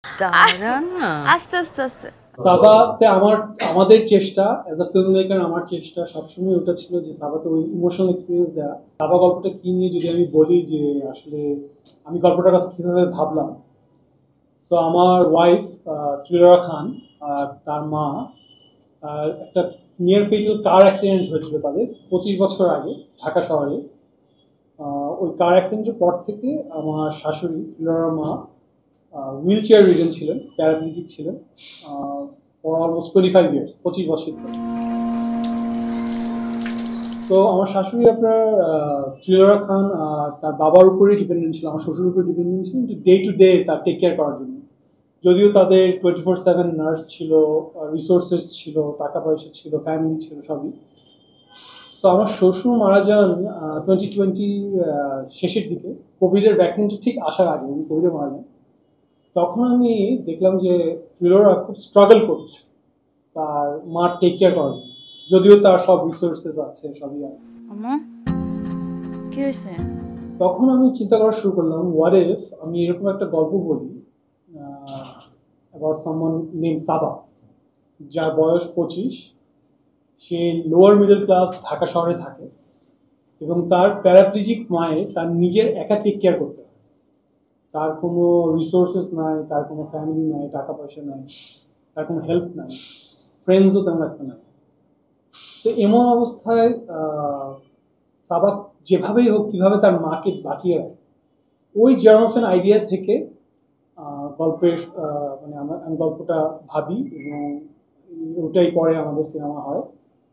দাঁড়ান না। আস্তে আস্তে আস্তে সাবাতে আমাদের চেষ্টা অ্যাজ আ ফিল্ম মেকার, আমার চেষ্টা সবসময় ওটা ছিল যে সাবাতে ওই ইমোশনাল এক্সপিরিয়েন্স দেওয়া। সাবা গল্পটা কি নিয়ে যদি আমি বলি যে আসলে আমি গল্পটার কথা কিভাবে ভাবলাম। সো আমার ওয়াইফ থ্রিলরা খান আর তার মা একটা নিয়ার ফেটাল কার অ্যাক্সিডেন্ট হয়েছিল তাদের 25 বছর আগে ঢাকা শহরে। ওই কার অ্যাক্সিডেন্টের পর থেকে আমার শাশুড়ি থ্রিলরার মা হুইল চেয়ার রিডেন ছিলেন, প্যারাপ্লিজিক ছিলেন ফর অলমোস্ট 25 ইয়ার্স, 25 বছর ধরে। তো আমার শাশুড়ি আপনার থ্রিলরা খান তার বাবার উপরেই ডিপেন্ডেন্ট ছিল, আমার শ্বশুর উপরে ডিপেন্ডেন্ট ছিল ডে টু ডে তার টেক কেয়ার করার জন্য। যদিও তাদের 24/7 নার্স ছিল, রিসোর্সেস ছিল, টাকা পয়সা ছিল, ফ্যামিলি ছিল, সবই। সো আমার শ্বশুর মারা যান 2020 শেষের দিকে, কোভিডের ভ্যাকসিনটা ঠিক আসার আগে উনি কোভিডে মারা যান। তখন আমি দেখলাম যে থ্রিলরা খুব স্ট্রাগল করছে তার মার টেক কেয়ার করার জন্য, যদিও তার সব রিসোর্সেস আছে, সবই আছে। আম্মু কি হয়েছে? তখন আমি চিন্তা করা শুরু করলাম, হোয়াট ইফ আমি এরকম একটা গল্প বলি অ্যাবাউট সামওয়ান নেম সাবা, যার বয়স 25, সে লোয়ার মিডল ক্লাস ঢাকা শহরে থাকে এবং তার প্যারাপ্লিজিক মায়ের তার নিজের একা টেক কেয়ার করতে হয়। তার কোনো রিসোর্সেস নাই, তার কোনো ফ্যামিলি নাই, টাকা পয়সা নাই, তার কোনো হেল্প নাই, ফ্রেন্ডসও তেমন একটা নাই। সে এমন অবস্থায় সাবাক যেভাবেই হোক কীভাবে তার মাকে বাঁচিয়ে রাখে, ওই জার্ম অফ অ্যান আইডিয়া থেকে গল্পের মানে আমি গল্পটা ভাবি এবং ওটাই পরে আমাদের সিনেমা হয়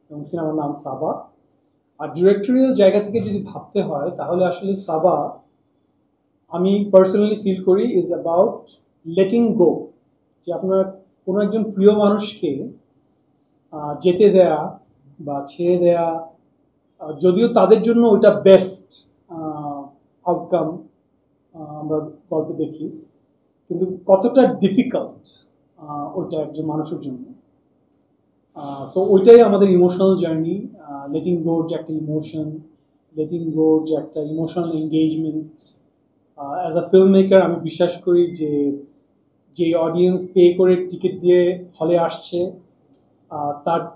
এবং সিনেমার নাম সাবা। আর ডিরেক্টরিয়াল জায়গা থেকে যদি ভাবতে হয় তাহলে আসলে সাবা আমি পার্সোনালি ফিল করি ইজ অ্যাবাউট লেটিং গো, যে আপনার কোনো একজন প্রিয় মানুষকে যেতে দেয়া বা ছেড়ে দেয়া, যদিও তাদের জন্য ওইটা বেস্ট আউটকাম আমরা গল্পে দেখি, কিন্তু কতটা ডিফিকাল্ট ওইটা একজন মানুষের জন্য। সো ওইটাই আমাদের ইমোশনাল জার্নি, লেটিং গোর যে একটা ইমোশন, লেটিং গোর যে একটা emotional engagement. As a film maker আমি বিশ্বাস করি যে যে অডিয়েন্স পে করে টিকিট দিয়ে হলে আসছে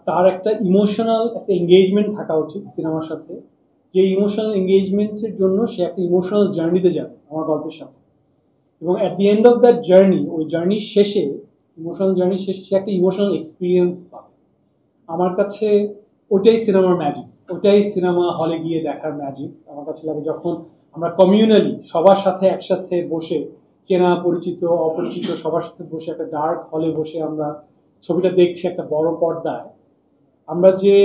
তার একটা ইমোশনাল একটা এঙ্গেজমেন্ট থাকা উচিত সিনেমার সাথে, যে ইমোশনাল এঙ্গেজমেন্টের জন্য সে একটা ইমোশনাল জার্নিতে যাবে আমার গল্পের সাথে, এবং at the end of that journey, ওই জার্নির শেষে, ইমোশনাল জার্নির শেষে সে একটা ইমোশনাল এক্সপিরিয়েন্স পাবে। আমার কাছে ওইটাই সিনেমার ম্যাজিক, ওইটাই সিনেমা হলে গিয়ে দেখার ম্যাজিক আমার কাছে লাগে, যখন আমরা কমিউনালি সবার সাথে একসাথে বসে, চেনা পরিচিত অপরিচিত সবার সাথে বসে একটা ডার্ক হলে বসে আমরা ছবিটা দেখছি একটা বড় পর্দায়, আমরা যে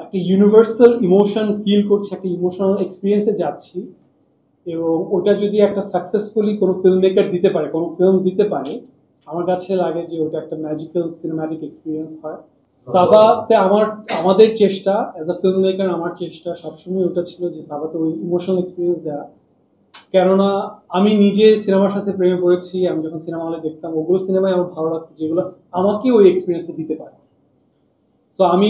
একটা ইউনিভার্সাল ইমোশন ফিল করছি, একটা ইমোশনাল এক্সপিরিয়েন্সে যাচ্ছি, এবং ওটা যদি একটা সাকসেসফুলি কোনো ফিল্ম মেকার দিতে পারে, কোনো ফিল্ম দিতে পারে, আমার কাছে লাগে যে ওটা একটা ম্যাজিক্যাল সিনেম্যাটিক এক্সপিরিয়েন্স হয়। সাবাতে আমাদের চেষ্টা অ্যাজ আ ফিল্ম মেকার, আমার চেষ্টা সবসময় ওটা ছিল যে সাবাতে ওই ইমোশনাল এক্সপিরিয়েন্স দেওয়া। কেননা আমি নিজে সিনেমার সাথে প্রেমে পড়েছি, আমি যখন সিনেমা হলে দেখতাম ওগুলো সিনেমায় আমার ভালো লাগতো যেগুলো আমাকে ওই এক্সপিরিয়েন্সটা দিতে পারে। সো আমি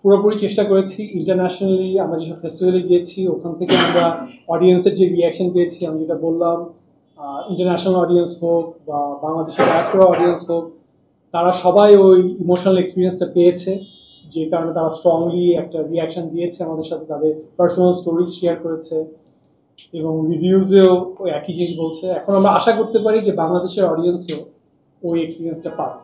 পুরোপুরি চেষ্টা করেছি। ইন্টারন্যাশনালি আমরা যেসব ফেস্টিভ্যালে গিয়েছি ওখান থেকে আমরা অডিয়েন্সের যে রিয়াকশন পেয়েছি, আমি যেটা বললাম, ইন্টারন্যাশনাল অডিয়েন্স হোক বা বাংলাদেশের ডায়াসপোরা অডিয়েন্স হোক, তারা সবাই ওই ইমোশনাল এক্সপিরিয়েন্সটা পেয়েছে, যে কারণে তারা স্ট্রংলি একটা রিয়াকশন দিয়েছে আমাদের সাথে, তাদের পার্সোনাল স্টোরিজ শেয়ার করেছে এবং রিভিউজেও ওই একই জিনিস বলছে। এখন আমরা আশা করতে পারি যে বাংলাদেশের অডিয়েন্সও ওই এক্সপিরিয়েন্সটা পাবে।